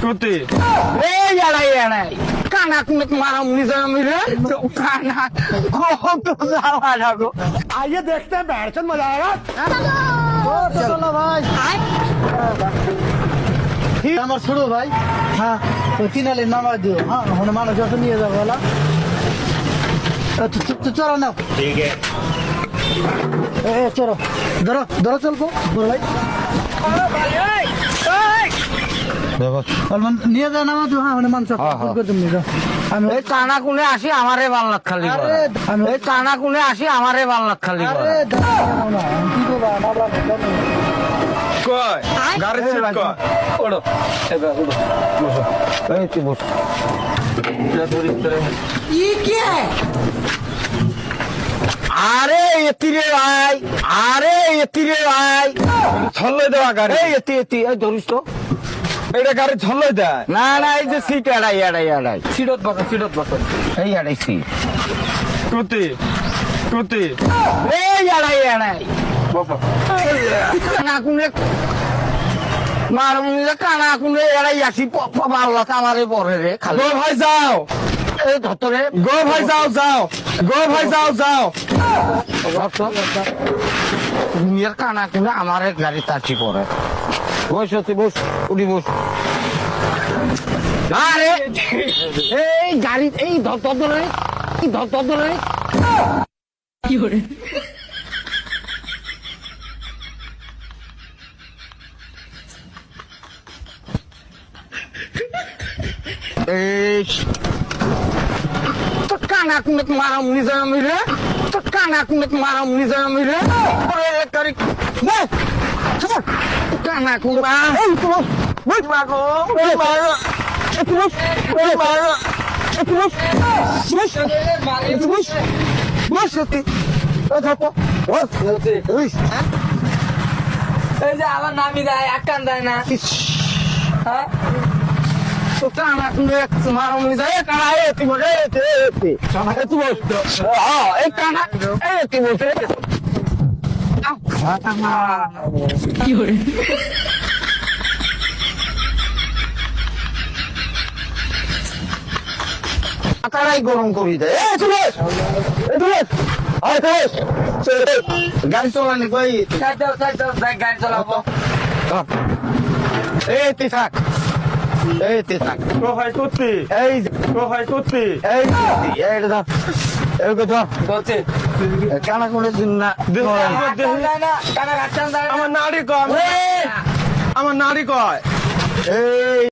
কোতে এই এড়াই এড়াই কানা কুনে মারা মুনি মিলে কানা তো যাওয়া যাবো। आइए देखते हैं बैठचंद मजा आएगा। चलो भाई ठीक আমার ছোড়ো ভাই। হ্যাঁ ওই কিনালে নামা দিও। হ্যাঁ ওখানে মানুষ যত নিয়ে যাবো বলা তো চলো না ঠিক আছে চলো ধরো ধরো চলবো বড় ভাই নিয়ে যা নামা দিও। হ্যাঁ ওখানে মানুষ নিয়ে যাও। আমি এই কানা কুনে আসি আমারে ভাল লাখ খালি আরে আমি এই কানা কুনে আসি আমারে ভাল লাখ খালি আরে দাঁড়াও না কি করবা নামা কয় গাড়ি সিট কয় ওড়ো এবার ওড়ো বসো এই তুই বস আরে এতিরে ভাই আরে এতিরে ভাই ছল্লাই দেওয়া গাড়ি এই এতি এতি এই ধরিস তো এটা গাড়ি ছল্লাই দেয় না না এই যে সিট এড়াই এড়াই এড়াই সিটত বসো এই এড়াই সিট কোতে কোতে এই এড়াই এড়াই কানা কুনে মারুনি কানা কুনে এড়াই আসি পাল্লা আমারে পরে রে খালি গো ভাই যাও এই ধরে গো ভাই যাও যাও গো ভাই যাও যাও দুনিয়ার কানা কুনে আমারে গাড়ি তাচি পরে বস তুই বস উঠি বস আরে এই গাড়ি এই ধরে এই ধরে কি করে এই তো কানা কুনে মারা মুনি মিলে তো কানা কুনে মারা মুনি মিলে গাড়ি কানা কুনা এই তো বস মাগো এই মাগো একটু বস এই মাগো একটু বস বস একটু বস বস সত্যি ও থাকো বস এই এই যে আমার নামি দেয় এক কান দেয় না হ্যাঁ তো কানা কুনে মারা মুনি যায় কানা এতি বলে এতি কানা এতি বস এই কানা এতি বস কি করে মাথাটাই গরম করি দেয় গাড়ি চলানি কই সাইড দাও গাড়ি চালাবো এই তুই থাক এই তুই থাক গো ভাই কোতে এই গো ভাই কোতে এই এই ধর এই ধর বলছে কানা করে দিন না কানা গাছ আমার নাড়ি কয় আমার নাড়ি কয় এই